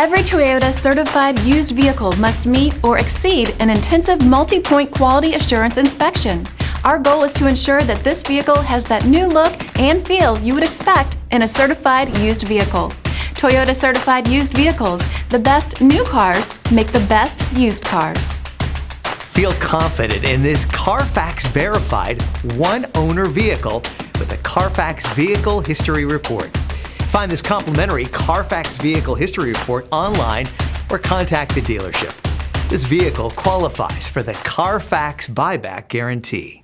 Every Toyota certified used vehicle must meet or exceed an intensive multi-point quality assurance inspection. Our goal is to ensure that this vehicle has that new look and feel you would expect in a certified used vehicle. Toyota certified used vehicles, the best new cars make the best used cars. Feel confident in this Carfax verified one-owner vehicle with a Carfax Vehicle History Report. Find this complimentary Carfax Vehicle History Report online or contact the dealership. This vehicle qualifies for the Carfax Buyback Guarantee.